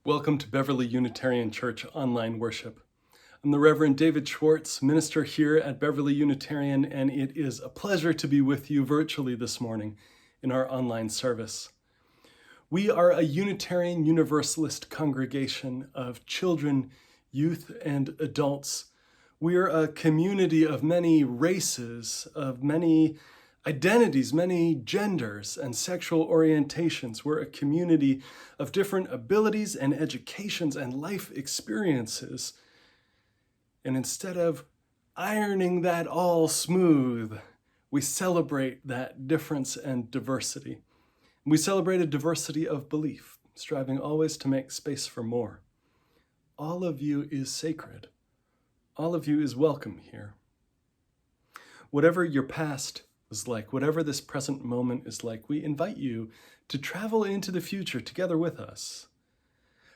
Welcome to Beverly Unitarian Church online worship. I'm the Reverend David Schwartz, minister here at Beverly Unitarian, and it is a pleasure to be with you virtually this morning in our online service. We are a Unitarian Universalist congregation of children, youth, and adults. We're a community of many races, of many identities, many genders and sexual orientations. We're a community of different abilities and educations and life experiences. And instead of ironing that all smooth, we celebrate that difference and diversity. We celebrate a diversity of belief, striving always to make space for more. All of you is sacred. All of you is welcome here. Whatever your past is like, whatever this present moment is like, we invite you to travel into the future together with us.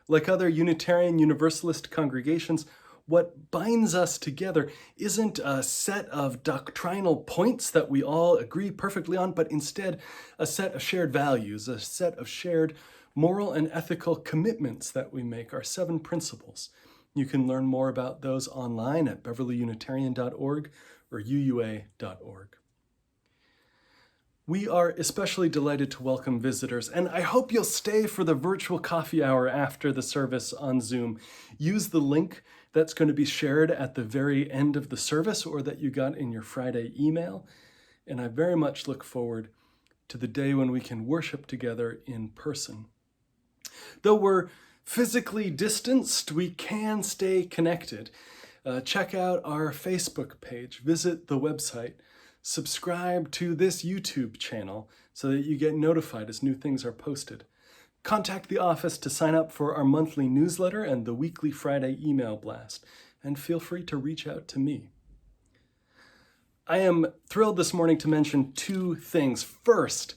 Like other Unitarian Universalist congregations, what binds us together isn't a set of doctrinal points that we all agree perfectly on, but instead a set of shared values, a set of shared moral and ethical commitments that we make, our 7 principles. You can learn more about those online at beverlyunitarian.org or uua.org. We are especially delighted to welcome visitors, and I hope you'll stay for the virtual coffee hour after the service on Zoom. Use the link that's going to be shared at the very end of the service or that you got in your Friday email, and I very much look forward to the day when we can worship together in person. Though we're physically distanced, we can stay connected. Check out our Facebook page, visit the website, subscribe to this YouTube channel so that you get notified as new things are posted. Contact the office to sign up for our monthly newsletter and the weekly Friday email blast, and feel free to reach out to me. I am thrilled this morning to mention 2 things. First,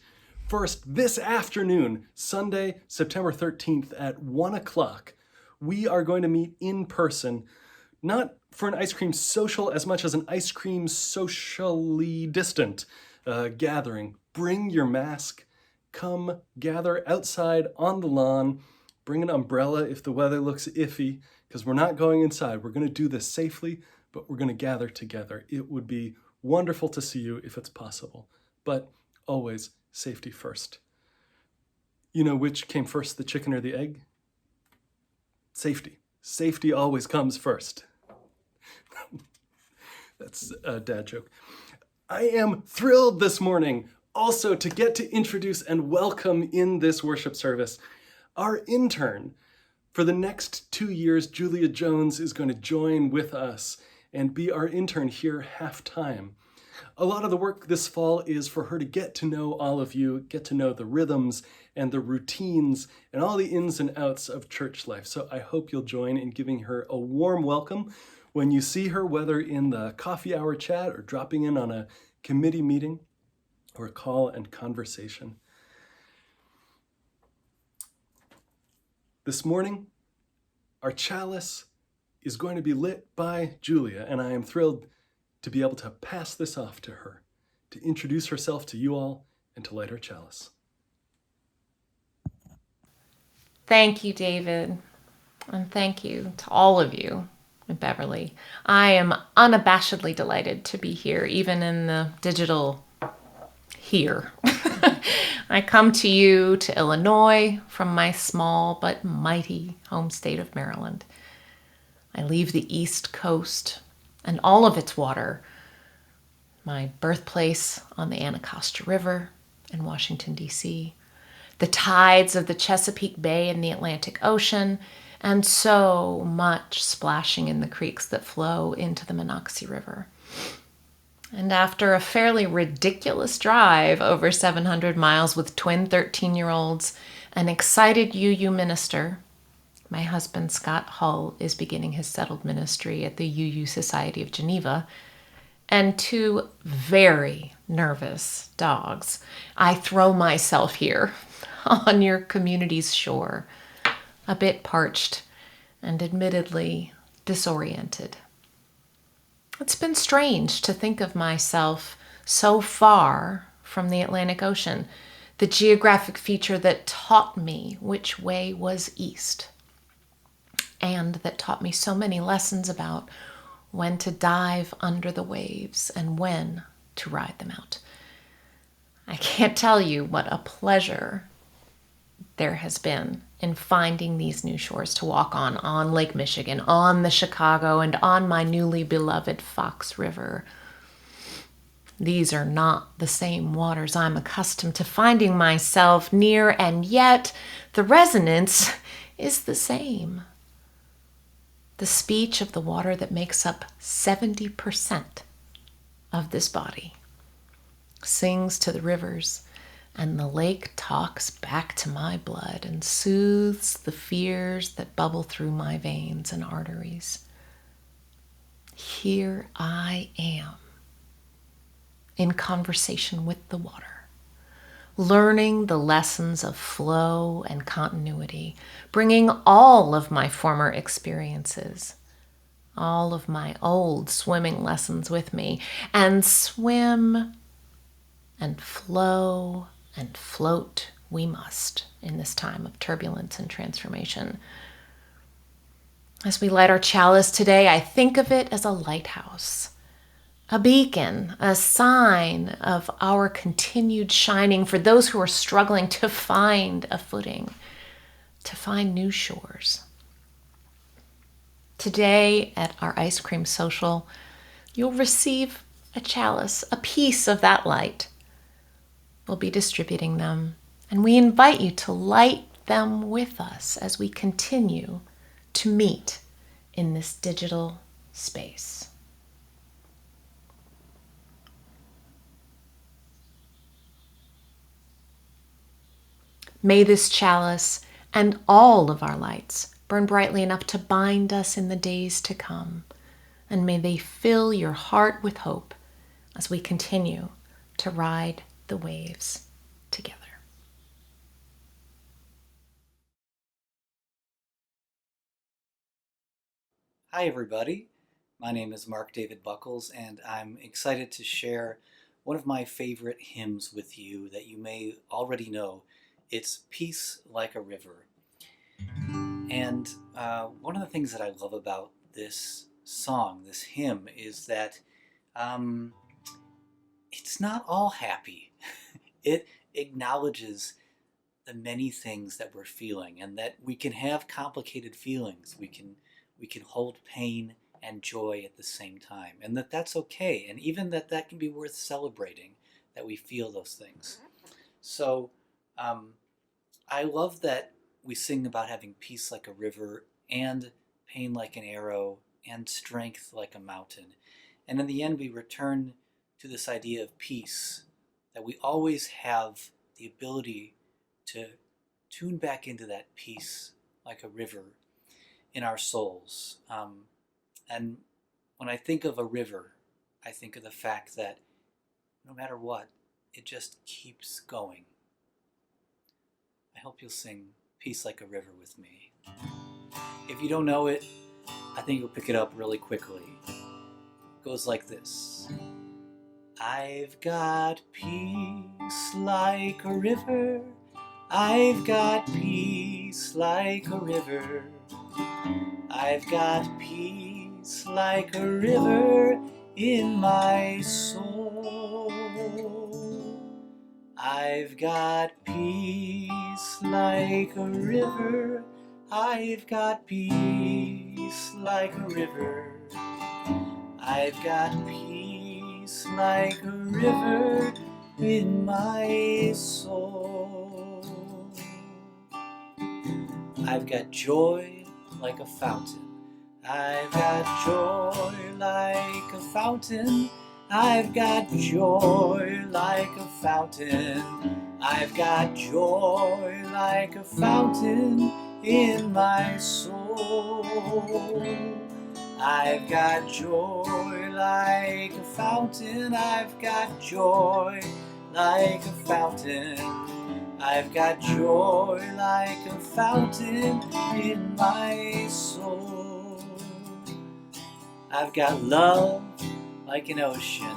this afternoon, Sunday, September 13th at 1 o'clock, we are going to meet in person, not for an ice cream social as much as an ice cream socially distant gathering. Bring your mask, come gather outside on the lawn, bring an umbrella if the weather looks iffy, because we're not going inside. We're going to do this safely, but we're going to gather together. It would be wonderful to see you if it's possible, but always safety first. You know which came first, the chicken or the egg? Safety. Safety always comes first. That's a dad joke. I am thrilled this morning also to get to introduce and welcome in this worship service our intern. For the next 2 years, Julia Jones is going to join with us and be our intern here half-time. A lot of the work this fall is for her to get to know all of you, get to know the rhythms and the routines and all the ins and outs of church life. So I hope you'll join in giving her a warm welcome when you see her, whether in the coffee hour chat or dropping in on a committee meeting or a call and conversation. This morning, our chalice is going to be lit by Julia, and I am thrilled to be able to pass this off to her, to introduce herself to you all and to light her chalice. Thank you, David, and thank you to all of you in Beverly. I am unabashedly delighted to be here, even in the digital here. I come to you, to Illinois, from my small but mighty home state of Maryland. I leave the East Coast and all of its water, my birthplace on the Anacostia River in Washington, D.C., the tides of the Chesapeake Bay and the Atlantic Ocean, and so much splashing in the creeks that flow into the Monocacy River. And after a fairly ridiculous drive over 700 miles with twin 13-year-olds, an excited UU minister, my husband Scott Hull is beginning his settled ministry at the UU Society of Geneva, and 2 very nervous dogs, I throw myself here on your community's shore, a bit parched and admittedly disoriented. It's been strange to think of myself so far from the Atlantic Ocean, the geographic feature that taught me which way was east. and that taught me so many lessons about when to dive under the waves and when to ride them out. I can't tell you what a pleasure there has been in finding these new shores to walk on Lake Michigan, on the Chicago, and on my newly beloved Fox River. These are not the same waters I'm accustomed to finding myself near, and yet the resonance is the same. The speech of the water that makes up 70% of this body sings to the rivers, and the lake talks back to my blood and soothes the fears that bubble through my veins and arteries. Here I am, in conversation with the water, learning the lessons of flow and continuity, bringing all of my former experiences, all of my old swimming lessons with me, and swim and flow and float we must in this time of turbulence and transformation. As we light our chalice today, I think of it as a lighthouse, a beacon, a sign of our continued shining for those who are struggling to find a footing, to find new shores. Today at our ice cream social, you'll receive a chalice, a piece of that light. We'll be distributing them, and we invite you to light them with us as we continue to meet in this digital space. May this chalice and all of our lights burn brightly enough to bind us in the days to come, and may they fill your heart with hope as we continue to ride the waves together. Hi everybody, my name is Mark David Buckles, and I'm excited to share one of my favorite hymns with you that you may already know. It's Peace Like a River. And one of the things that I love about this song, this hymn, is that it's not all happy. It acknowledges the many things that we're feeling, and that we can have complicated feelings. We can hold pain and joy at the same time, and that's okay, and even that can be worth celebrating, that we feel those things. So I love that we sing about having peace like a river, and pain like an arrow, and strength like a mountain. And in the end, we return to this idea of peace, that we always have the ability to tune back into that peace like a river in our souls. And when I think of a river, I think of the fact that no matter what, it just keeps going. I hope you'll sing Peace Like a River with me. If you don't know it, I think you'll pick it up really quickly. It goes like this. I've got peace like a river. I've got peace like a river. I've got peace like a river in my soul. I've got peace like a river. I've got peace like a river. I've got peace like a river in my soul. I've got joy like a fountain. I've got joy like a fountain. I've got joy like a fountain. I've got joy like a fountain in my soul. I've got joy like a fountain. I've got joy like a fountain. I've got joy like a fountain in my soul. I've got love like an ocean.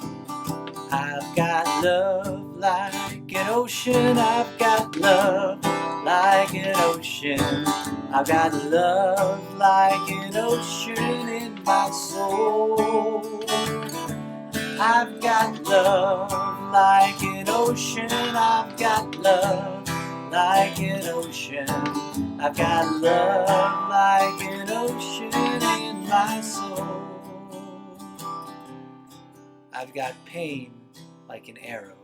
I've got love like an ocean. I've got love like an ocean. I've got love like an ocean in my soul. I've got love like an ocean. I've got love like an ocean. I've got love like an ocean in my soul. I've got pain like an arrow.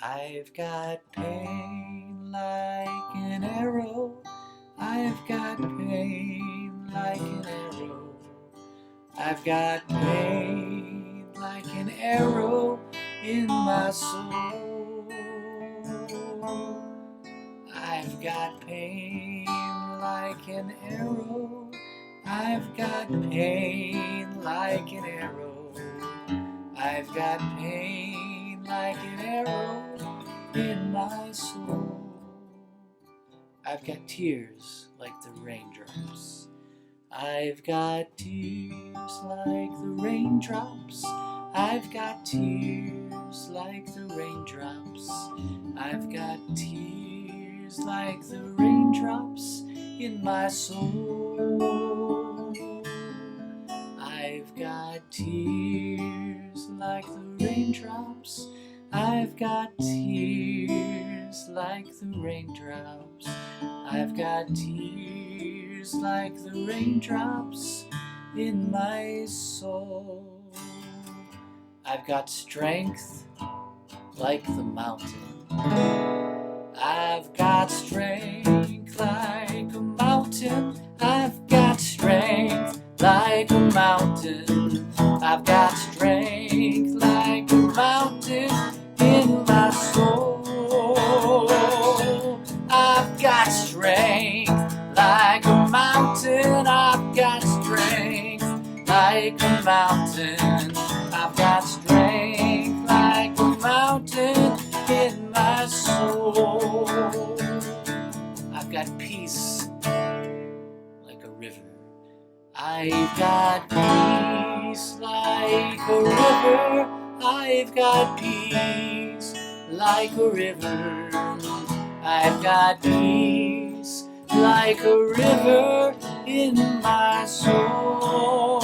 I've got pain like an arrow. I've got pain like an arrow. I've got pain like an arrow in my soul. I've got pain like an arrow. I've got pain like an arrow. I've got pain like an arrow in my soul. I've got tears like the raindrops. I've got tears like the raindrops. I've got tears like the raindrops. I've got tears like the raindrops in my soul. I've got tears like the raindrops. I've got tears like the raindrops. I've got tears like the raindrops in my soul. I've got strength like the mountain. I've got strength like a mountain. I've got strength like a mountain. I've got strength like a mountain in my soul. I've got strength like a mountain. I've got strength like a mountain. I've got strength like a mountain in my soul. I've got peace like a river. I've got peace like a river. I've got peace like a river. I've got peace like a river in my soul.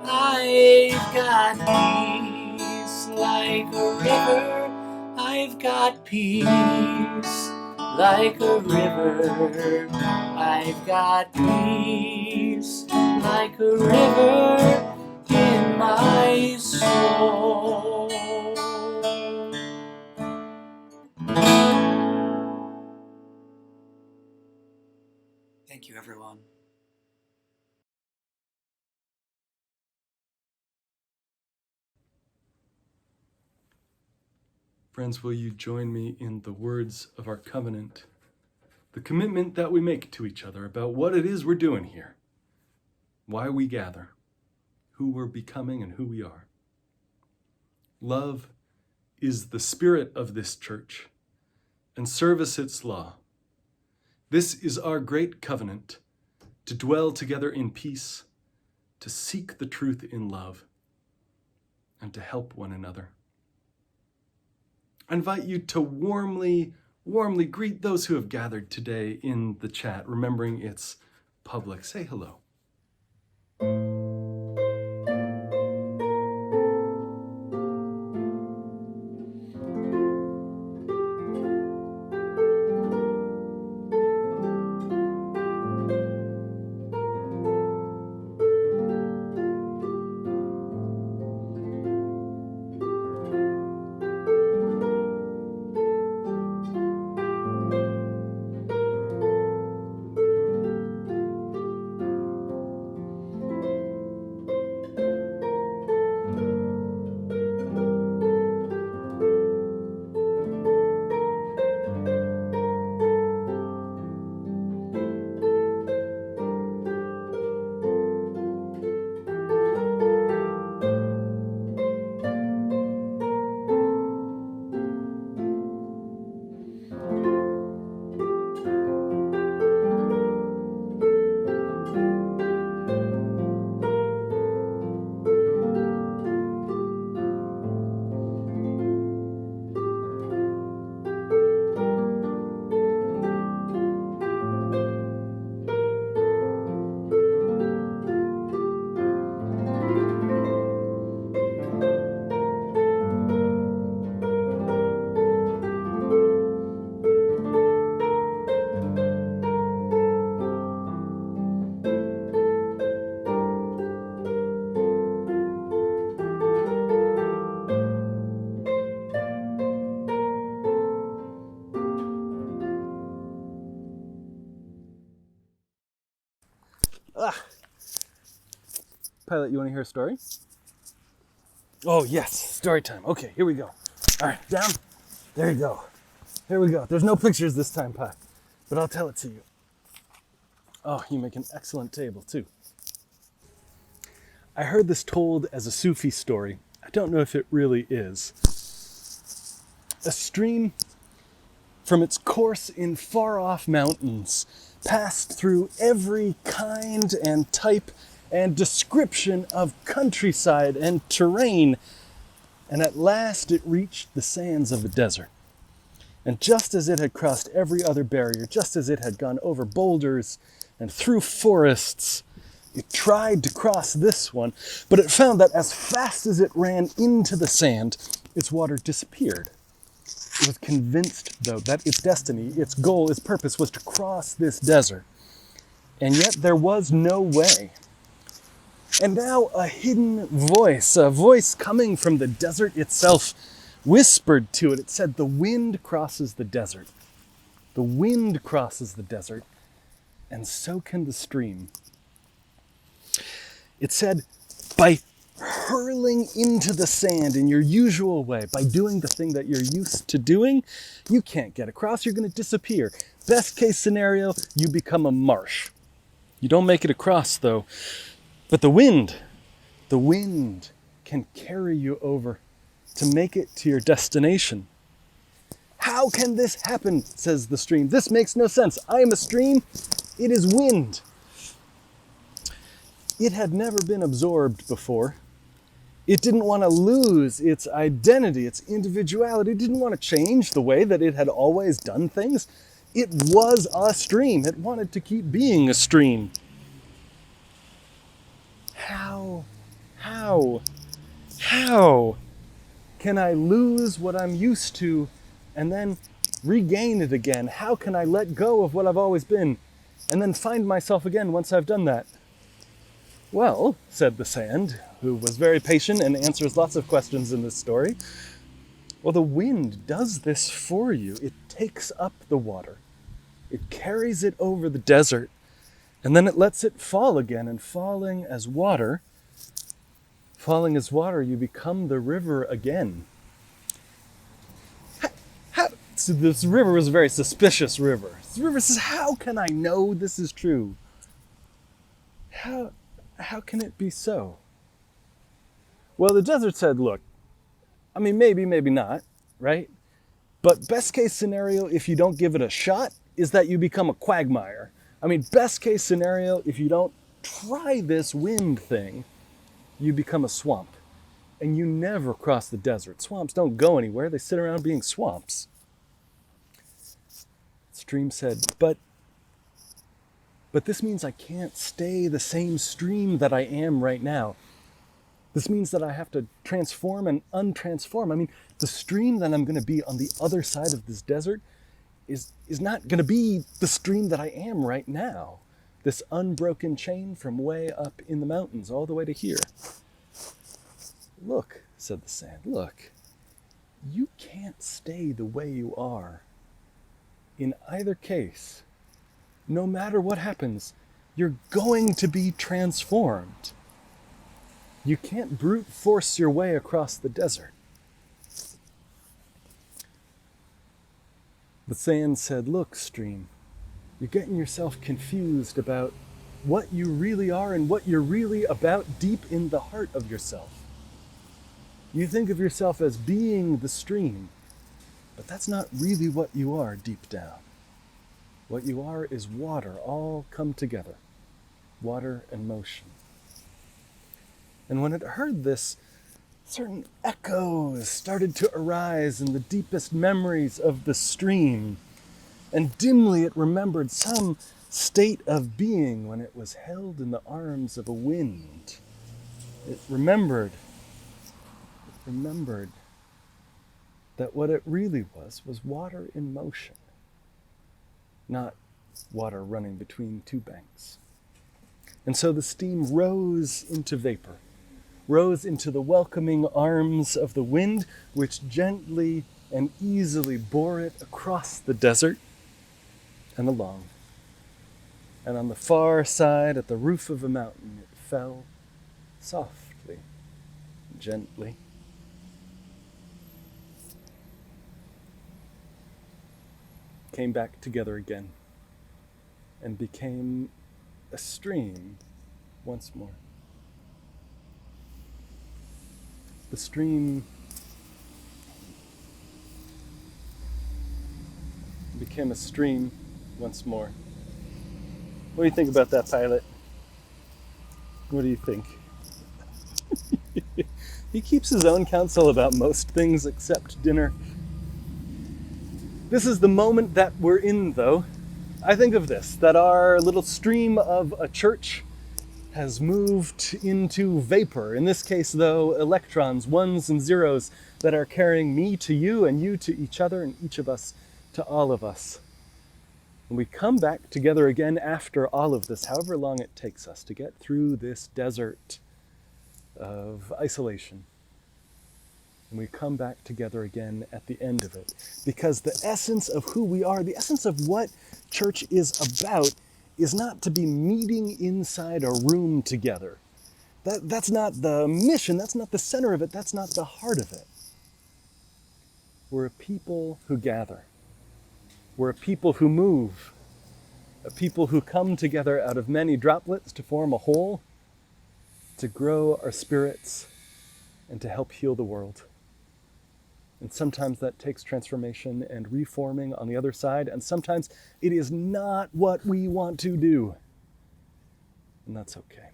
I've got peace like a river. I've got peace like a river. I've got peace like a river in my soul. Thank you, everyone. Friends, will you join me in the words of our covenant, the commitment that we make to each other about what it is we're doing here, why we gather, who we're becoming, and who we are. Love is the spirit of this church, and service its law. This is our great covenant, to dwell together in peace, to seek the truth in love, and to help one another. I invite you to warmly greet those who have gathered today in the chat, remembering it's public. Say hello. Violet, you want to hear a story? Oh, yes, story time. Okay, here we go. All right, down. There you go. Here we go. There's no pictures this time, Pi, but I'll tell it to you. Oh, you make an excellent table, too. I heard this told as a Sufi story. I don't know if it really is. A stream, from its course in far-off mountains, passed through every kind and type and description of countryside and terrain, and at last it reached the sands of a desert. And just as it had crossed every other barrier, just as it had gone over boulders and through forests, it tried to cross this one, but it found that as fast as it ran into the sand, its water disappeared. It was convinced, though, that its destiny, its goal, its purpose was to cross this desert. And yet there was no way. And now a hidden voice, a voice coming from the desert itself, whispered to it. It said, "The wind crosses the desert. The wind crosses the desert, and so can the stream." It said, by hurling into the sand in your usual way, by doing the thing that you're used to doing, you can't get across, you're going to disappear. Best case scenario, you become a marsh. You don't make it across, though. But the wind can carry you over to make it to your destination. "How can this happen?" says the stream. "This makes no sense. I am a stream. It is wind." It had never been absorbed before. It didn't want to lose its identity, its individuality. It didn't want to change the way that it had always done things. It was a stream. It wanted to keep being a stream. How can I lose what I'm used to and then regain it again? How can I let go of what I've always been and then find myself again once I've done that? "Well," said the sand, who was very patient and answers lots of questions in this story, "well, the wind does this for you. It takes up the water. It carries it over the desert, and then it lets it fall again, and falling as water, you become the river again." So this river was a very suspicious river. This river says, "How can I know this is true? How can it be so?" Well, the desert said, "Look, I mean, maybe not, right? But best case scenario, if you don't give it a shot, is that you become a quagmire. I mean, best case scenario, if you don't try this wind thing, you become a swamp. And you never cross the desert. Swamps don't go anywhere. They sit around being swamps." Stream said, but this means I can't stay the same stream that I am right now. This means that I have to transform and untransform. I mean, the stream that I'm going to be on the other side of this desert is not going to be the stream that I am right now. This unbroken chain from way up in the mountains all the way to here. "Look," said the sand, "look, you can't stay the way you are. In either case, no matter what happens, you're going to be transformed. You can't brute force your way across the desert." The sand said, "Look, stream, you're getting yourself confused about what you really are and what you're really about deep in the heart of yourself. You think of yourself as being the stream, but that's not really what you are deep down. What you are is water, all come together, water and motion." And when it heard this, certain echoes started to arise in the deepest memories of the stream, and dimly it remembered some state of being when it was held in the arms of a wind. It remembered that what it really was water in motion, not water running between two banks. And so the steam rose into vapor, rose into the welcoming arms of the wind, which gently and easily bore it across the desert and along. And on the far side, at the roof of a mountain, it fell softly, gently. Came back together again and became a stream once more. The stream became a stream once more. What do you think about that, pilot? What do you think? He keeps his own counsel about most things except dinner. This is the moment that we're in, though. I think of this, that our little stream of a church has moved into vapor. In this case, though, electrons, ones and zeros, that are carrying me to you and you to each other and each of us to all of us. And we come back together again after all of this, however long it takes us to get through this desert of isolation. And we come back together again at the end of it. Because the essence of who we are, the essence of what church is about, is not to be meeting inside a room together. That's not the mission, that's not the center of it, that's not the heart of it. We're a people who gather. We're a people who move. A people who come together out of many droplets to form a whole, to grow our spirits, and to help heal the world. And sometimes that takes transformation and reforming on the other side, and sometimes it is not what we want to do. And that's okay.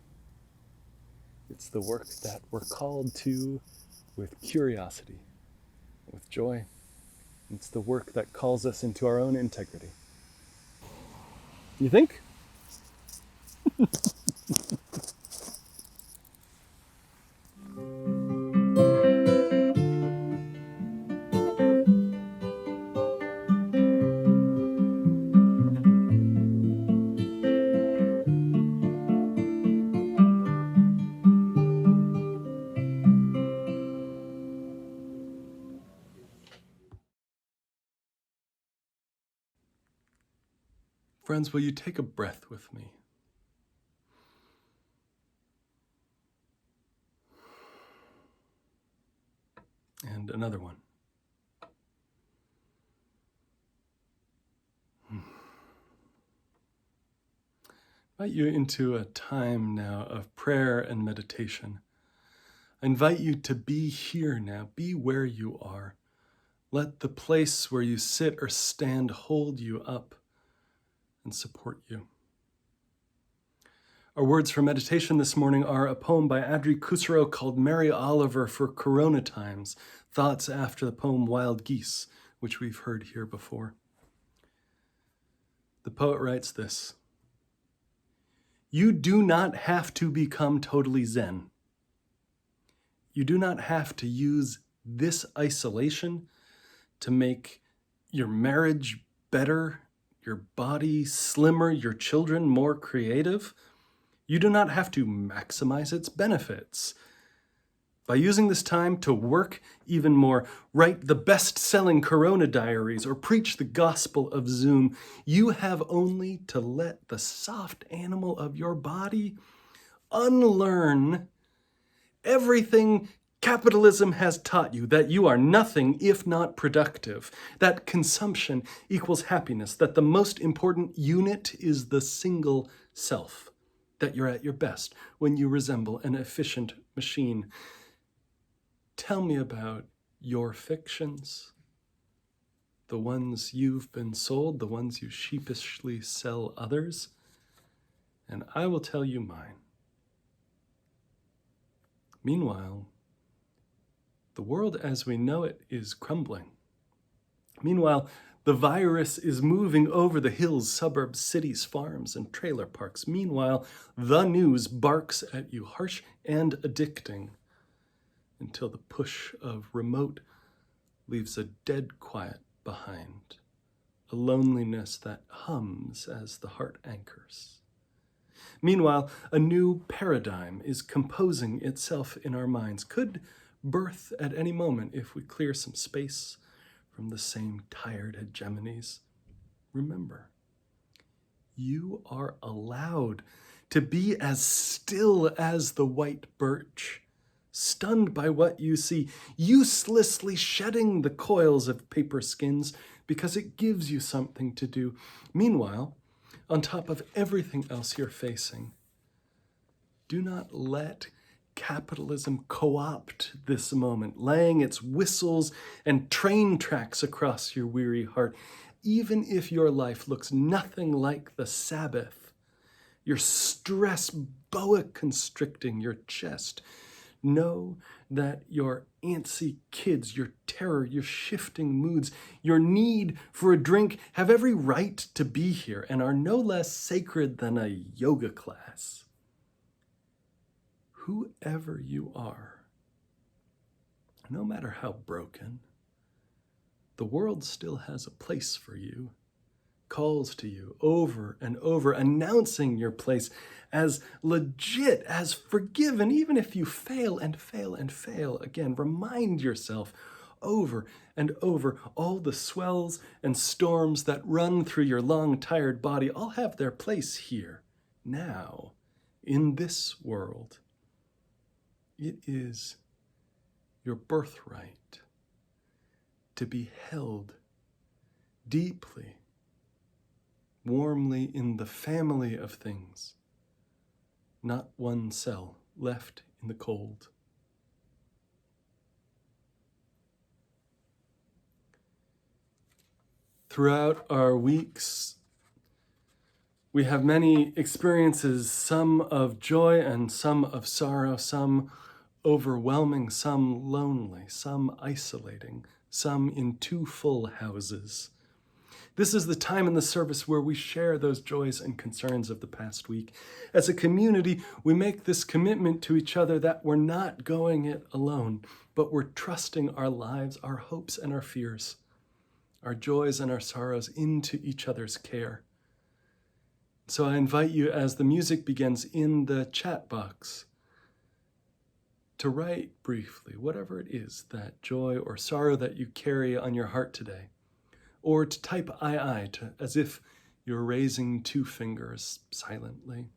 It's the work that we're called to with curiosity, with joy. It's the work that calls us into our own integrity. You think? Friends, will you take a breath with me? And another one. I invite you into a time now of prayer and meditation. I invite you to be here now. Be where you are. Let the place where you sit or stand hold you up and support you. Our words for meditation this morning are a poem by Adri Kusero called Mary Oliver for Corona Times, thoughts after the poem Wild Geese, which we've heard here before. The poet writes this: "You do not have to become totally Zen. You do not have to use this isolation to make your marriage better, your body slimmer, your children more creative. You do not have to maximize its benefits. By using this time to work even more, write the best-selling Corona diaries, or preach the gospel of Zoom, you have only to let the soft animal of your body unlearn everything capitalism has taught you, that you are nothing if not productive, that consumption equals happiness, that the most important unit is the single self, that you're at your best when you resemble an efficient machine. Tell me about your fictions, the ones you've been sold, the ones you sheepishly sell others, and I will tell you mine. Meanwhile, the world as we know it is crumbling. Meanwhile, the virus is moving over the hills, suburbs, cities, farms, and trailer parks. Meanwhile, the news barks at you, harsh and addicting, until the push of remote leaves a dead quiet behind, a loneliness that hums as the heart anchors. Meanwhile, a new paradigm is composing itself in our minds, could birth at any moment if we clear some space from the same tired hegemonies. Remember, you are allowed to be as still as the white birch, stunned by what you see, uselessly shedding the coils of paper skins because it gives you something to do. Meanwhile, on top of everything else you're facing, do not let capitalism co-opt this moment, laying its whistles and train tracks across your weary heart. Even if your life looks nothing like the Sabbath, your stress boa constricting your chest, know that your antsy kids, your terror, your shifting moods, your need for a drink have every right to be here and are no less sacred than a yoga class. Whoever you are, no matter how broken, the world still has a place for you, calls to you over and over, announcing your place as legit, as forgiven, even if you fail and fail and fail again. Remind yourself over and over, all the swells and storms that run through your long, tired body all have their place here, now, in this world. It is your birthright to be held deeply, warmly in the family of things, not one cell left in the cold. Throughout our weeks, we have many experiences, some of joy and some of sorrow, some overwhelming, some lonely, some isolating, some in two full houses. This is the time in the service where we share those joys and concerns of the past week. As a community, we make this commitment to each other that we're not going it alone, but we're trusting our lives, our hopes and our fears, our joys and our sorrows into each other's care. So I invite you, as the music begins, in the chat box, to write briefly whatever it is, that joy or sorrow that you carry on your heart today, or to type I, as if you're raising two fingers silently.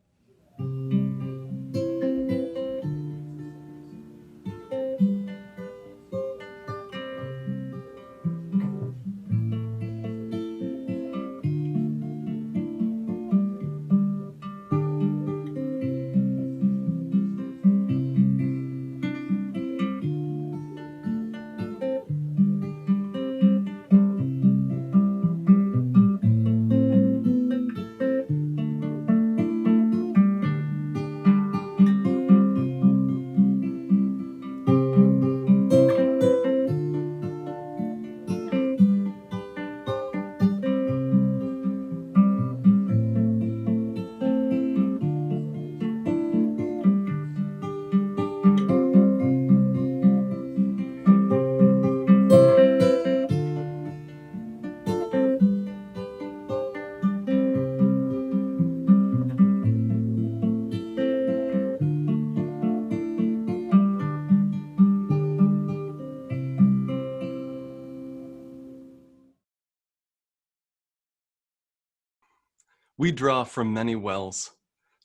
We draw from many wells,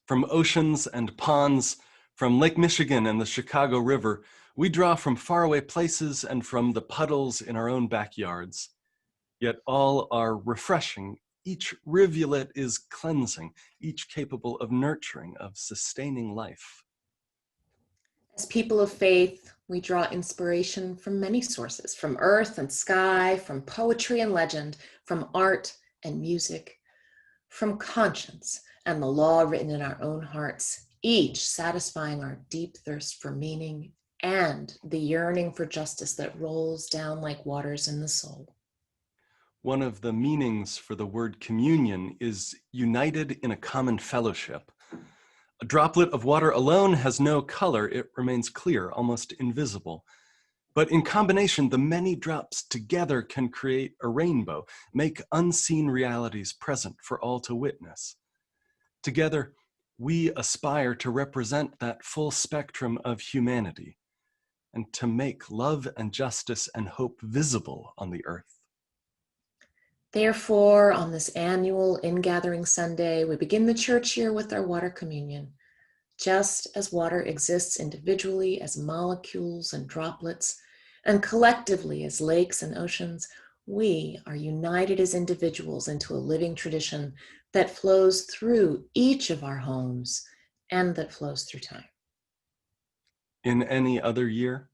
from oceans and ponds, from Lake Michigan and the Chicago River. We draw from faraway places and from the puddles in our own backyards. Yet all are refreshing. Each rivulet is cleansing, each capable of nurturing, of sustaining life. As people of faith, we draw inspiration from many sources, from earth and sky, from poetry and legend, from art and music, from conscience and the law written in our own hearts, each satisfying our deep thirst for meaning and the yearning for justice that rolls down like waters in the soul. One of the meanings for the word communion is united in a common fellowship. A droplet of water alone has no color. It remains clear, almost invisible. But in combination, the many drops together can create a rainbow, make unseen realities present for all to witness. Together, we aspire to represent that full spectrum of humanity and to make love and justice and hope visible on the earth. Therefore, on this annual Ingathering Sunday, we begin the church year with our water communion. Just as water exists individually as molecules and droplets, and collectively as lakes and oceans, we are united as individuals into a living tradition that flows through each of our homes and that flows through time. In any other year,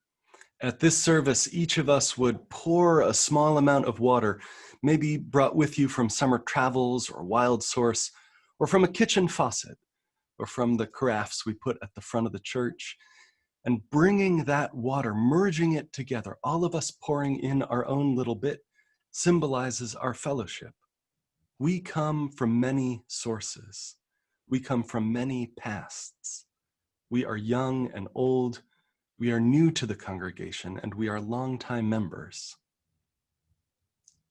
at this service, each of us would pour a small amount of water, maybe brought with you from summer travels or wild source, or from a kitchen faucet, or from the carafes we put at the front of the church, and bringing that water, merging it together, all of us pouring in our own little bit, symbolizes our fellowship. We come from many sources. We come from many pasts. We are young and old. We are new to the congregation, and we are longtime members.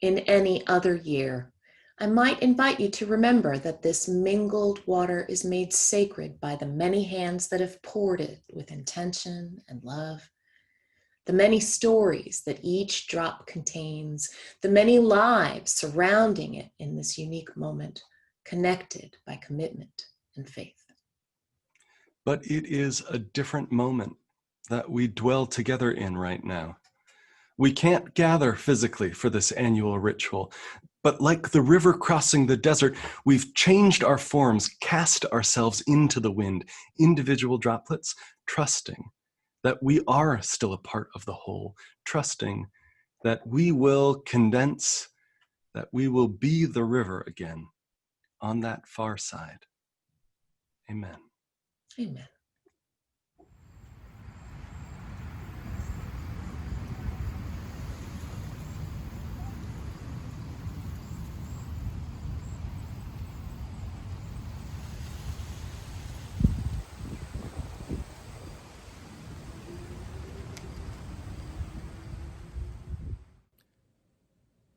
In any other year, I might invite you to remember that this mingled water is made sacred by the many hands that have poured it with intention and love, the many stories that each drop contains, the many lives surrounding it in this unique moment, connected by commitment and faith. But it is a different moment that we dwell together in right now. We can't gather physically for this annual ritual, but like the river crossing the desert, we've changed our forms, cast ourselves into the wind, individual droplets, trusting that we are still a part of the whole, trusting that we will condense, that we will be the river again on that far side. Amen. Amen.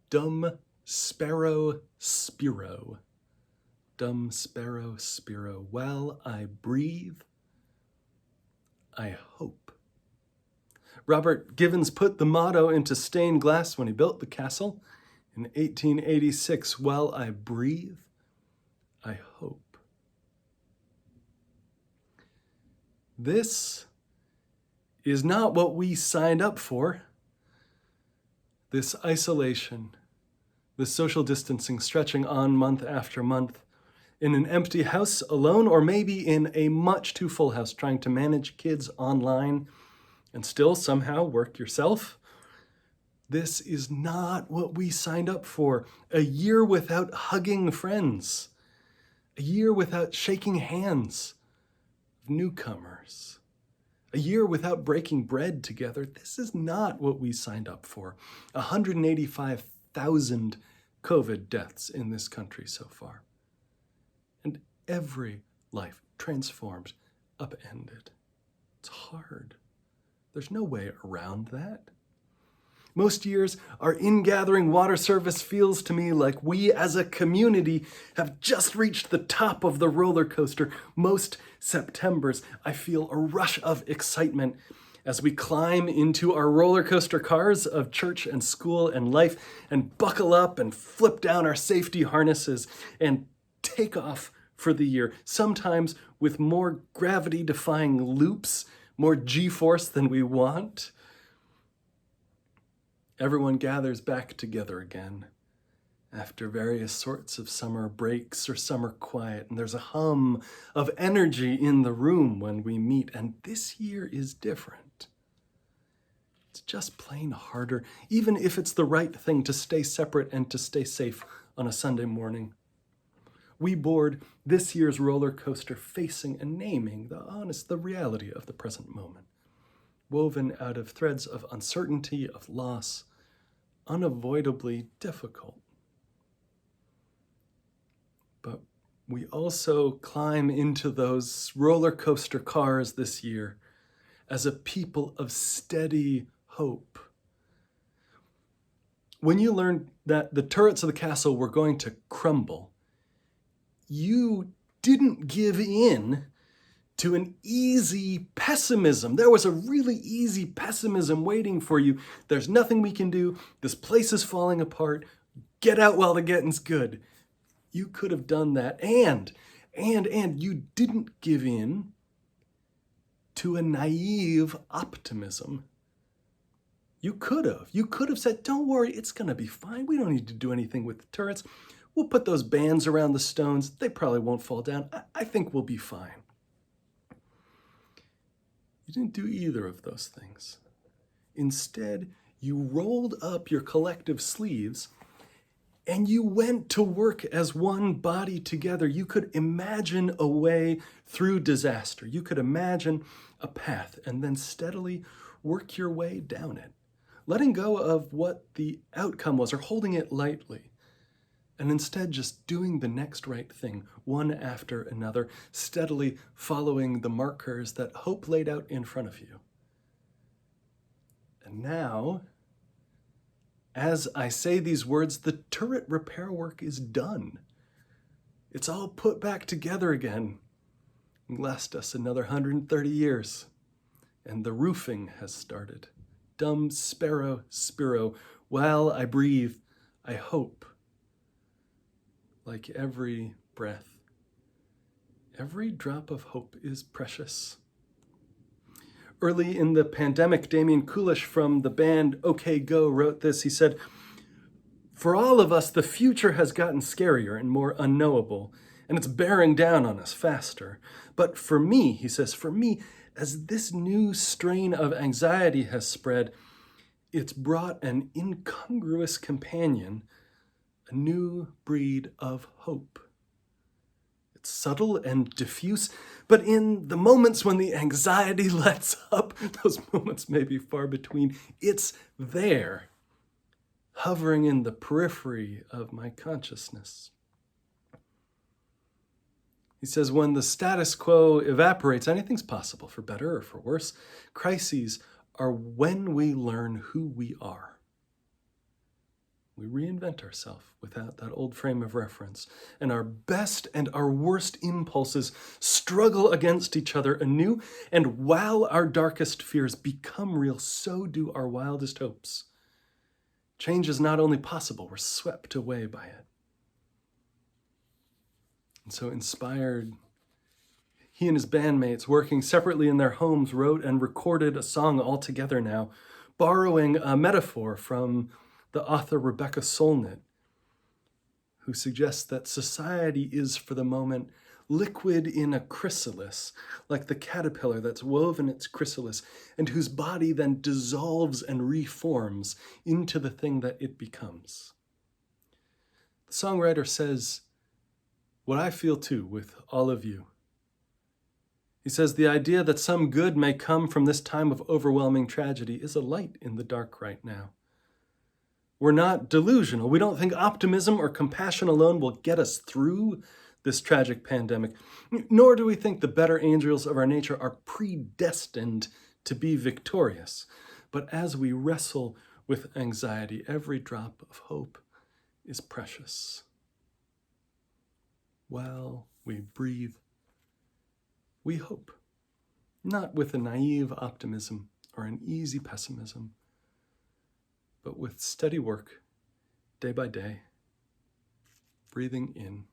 Dumb sparrow spiro. Dumb sparrow spiro. While I breathe, I hope. Robert Givens put the motto into stained glass when he built the castle in 1886. While I breathe, I hope. This is not what we signed up for. This isolation, this social distancing stretching on month after month, in an empty house alone, or maybe in a much too full house trying to manage kids online and still somehow work yourself. This is not what we signed up for. A year without hugging friends. A year without shaking hands of newcomers. A year without breaking bread together. This is not what we signed up for. 185,000 COVID deaths in this country so far. And every life transformed, upended. It's hard. There's no way around that. Most years, our ingathering water service feels to me like we as a community have just reached the top of the roller coaster. Most Septembers, I feel a rush of excitement as we climb into our roller coaster cars of church and school and life and buckle up and flip down our safety harnesses and take off for the year, sometimes with more gravity-defying loops, more G-force than we want. Everyone gathers back together again after various sorts of summer breaks or summer quiet, and there's a hum of energy in the room when we meet, and this year is different. It's just plain harder, even if it's the right thing to stay separate and to stay safe on a Sunday morning. We board this year's roller coaster facing and naming the reality of the present moment, woven out of threads of uncertainty, of loss, unavoidably difficult. But we also climb into those roller coaster cars this year as a people of steady hope. When you learned that the turrets of the castle were going to crumble, you didn't give in to an easy pessimism. There was a really easy pessimism waiting for you. There's nothing we can do. This place is falling apart. Get out while the getting's good. You could have done that, and you didn't give in to a naive optimism. You could have said, don't worry, it's gonna be fine. We don't need to do anything with the turrets. We'll put those bands around the stones. They probably won't fall down. I think we'll be fine. You didn't do either of those things. Instead, you rolled up your collective sleeves and you went to work as one body together. You could imagine a way through disaster. You could imagine a path and then steadily work your way down it, letting go of what the outcome was or holding it lightly, and instead just doing the next right thing, one after another, steadily following the markers that hope laid out in front of you. And now, as I say these words, the turret repair work is done. It's all put back together again. It'll last us another 130 years. And the roofing has started. Dum spero spiro. While I breathe, I hope. Like every breath, every drop of hope is precious. Early in the pandemic, Damian Kulish from the band OK Go wrote this. He said, "For all of us, the future has gotten scarier and more unknowable, and it's bearing down on us faster. But for me," he says, "for me, as this new strain of anxiety has spread, it's brought an incongruous companion, a new breed of hope. It's subtle and diffuse, but in the moments when the anxiety lets up, those moments may be far between, it's there, hovering in the periphery of my consciousness." He says, when the status quo evaporates, anything's possible, for better or for worse. Crises are when we learn who we are. We reinvent ourselves without that old frame of reference, and our best and our worst impulses struggle against each other anew, and while our darkest fears become real, so do our wildest hopes. Change is not only possible, we're swept away by it. And so inspired, he and his bandmates, working separately in their homes, wrote and recorded a song all together now, borrowing a metaphor from the author Rebecca Solnit, who suggests that society is, for the moment, liquid in a chrysalis, like the caterpillar that's woven its chrysalis, and whose body then dissolves and reforms into the thing that it becomes. The songwriter says, what I feel too with all of you. He says, the idea that some good may come from this time of overwhelming tragedy is a light in the dark right now. We're not delusional. We don't think optimism or compassion alone will get us through this tragic pandemic, nor do we think the better angels of our nature are predestined to be victorious. But as we wrestle with anxiety, every drop of hope is precious. While we breathe, we hope, not with a naive optimism or an easy pessimism, but with steady work, day by day, breathing in,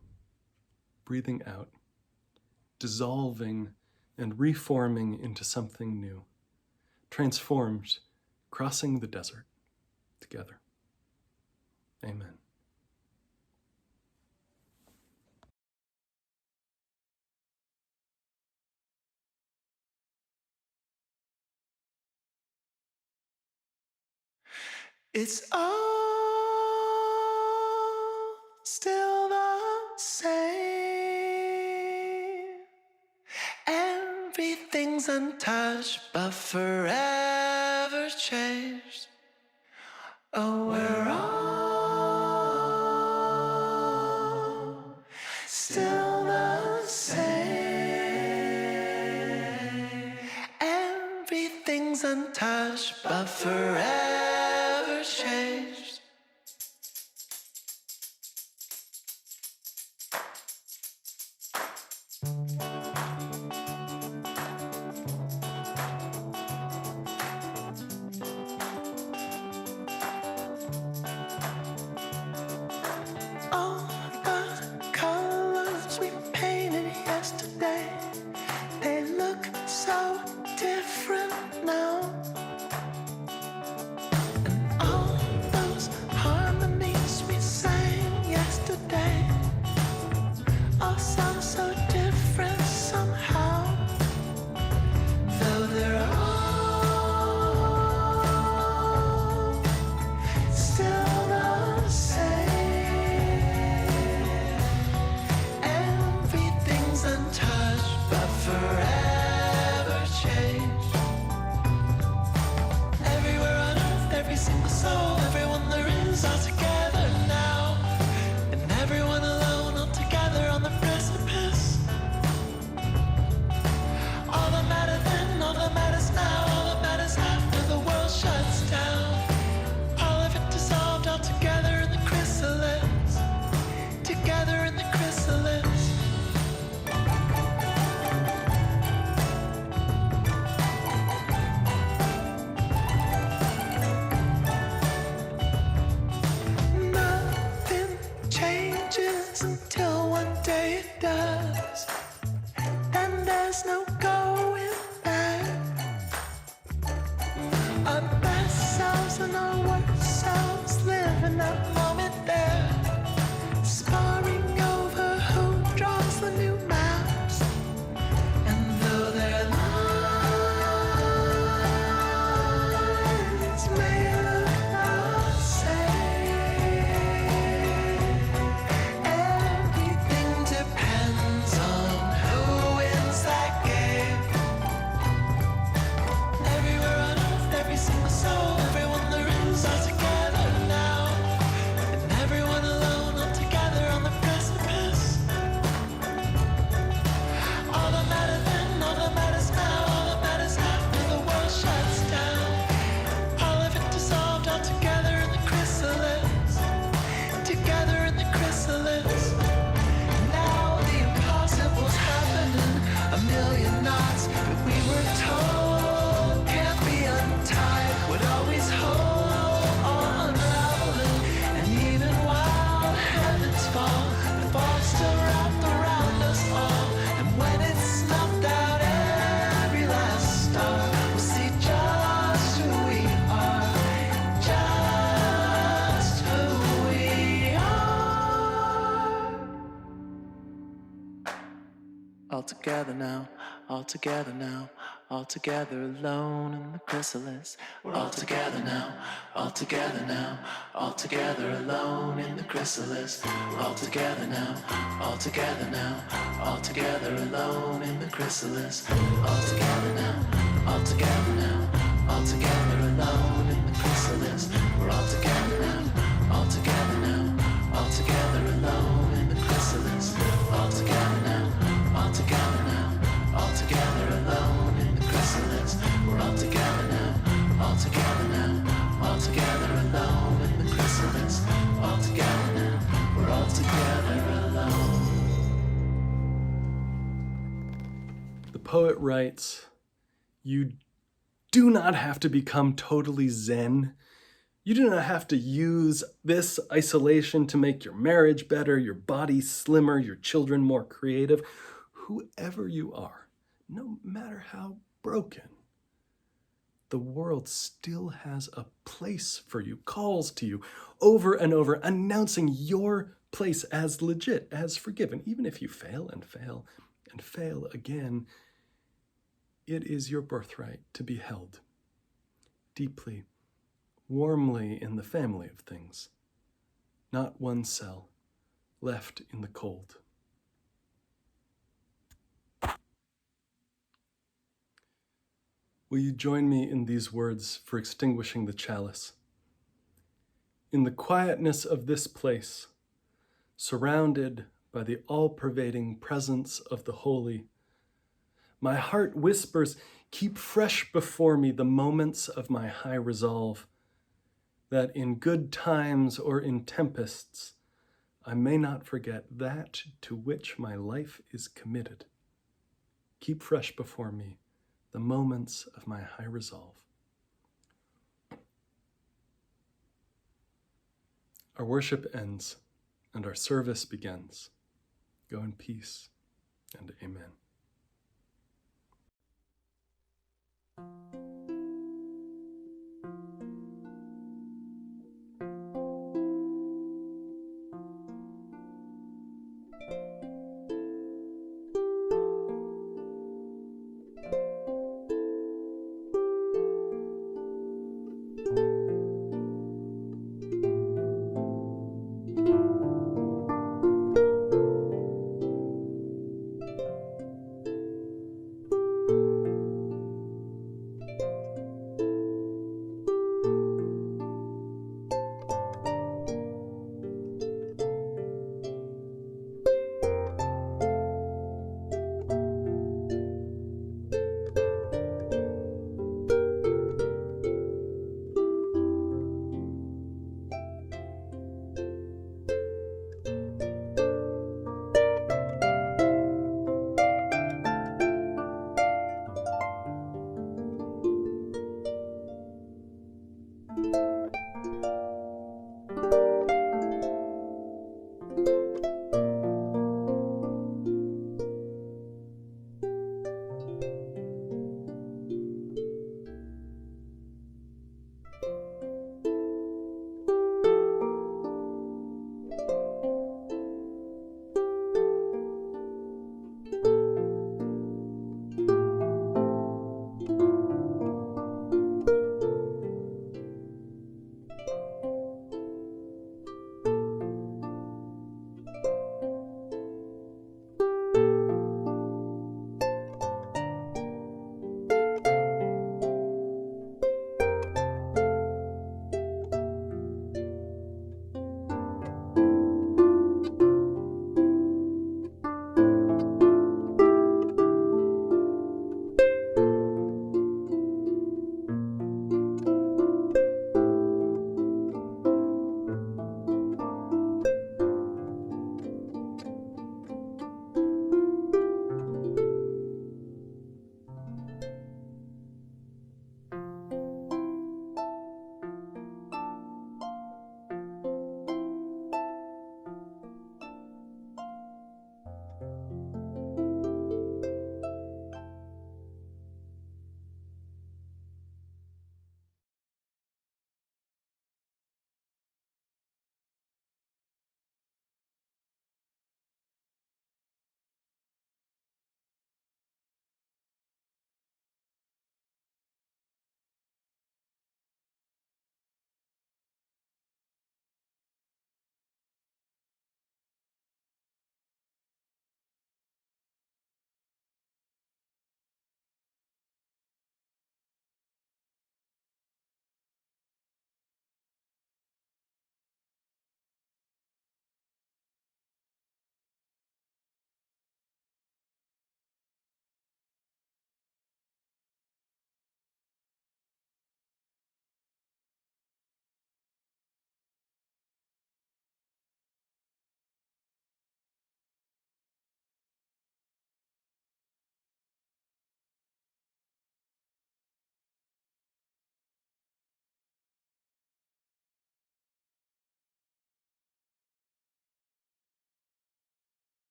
breathing out, dissolving and reforming into something new, transformed, crossing the desert together. Amen. It's all still the same. Everything's untouched, but forever changed. Oh, we're all still the same. Everything's untouched, but forever changed. our worst selves, living that moment there, sparring over who draws the new maps. And though their lines may look the same, everything depends on who wins that game. Everywhere on earth, every single soul, everyone there is, all together now. And everyone alone, all together on the precipice. All that matters then, all that matters now, all that matters after the world shuts down. All of it dissolved, all together in the chrysalis. Together in the chrysalis. Now the impossible's happening, a million knots that we were told can't be untied, would always hold on unraveling. And even while heavens fall, the fog still wrapped around us all. And when it's snuffed out every last star, we'll see just who we are, just who we are. All together now, all together now, all together alone in the chrysalis. We're all together now, all together now, all together alone in the chrysalis. We're all together now, all together now, all together alone in the chrysalis. All together now, all together now, all together alone in the chrysalis. We're all together now, all together now, all together alone in the chrysalis. All together now, all together now, all together alone in the chrysalis. We're all together now, all together now, all together alone in the chrysalis. All together now, we're all together alone. The poet writes, "You do not have to become totally zen. You do not have to use this isolation to make your marriage better, your body slimmer, your children more creative. Whoever you are, no matter how broken, the world still has a place for you, calls to you over and over, announcing your place as legit, as forgiven. Even if you fail and fail and fail again, it is your birthright to be held deeply, warmly in the family of things, not one cell left in the cold." Will you join me in these words for extinguishing the chalice? In the quietness of this place, surrounded by the all-pervading presence of the holy, my heart whispers, keep fresh before me the moments of my high resolve, that in good times or in tempests, I may not forget that to which my life is committed. Keep fresh before me the moments of my high resolve. Our worship ends and our service begins. Go in peace and amen.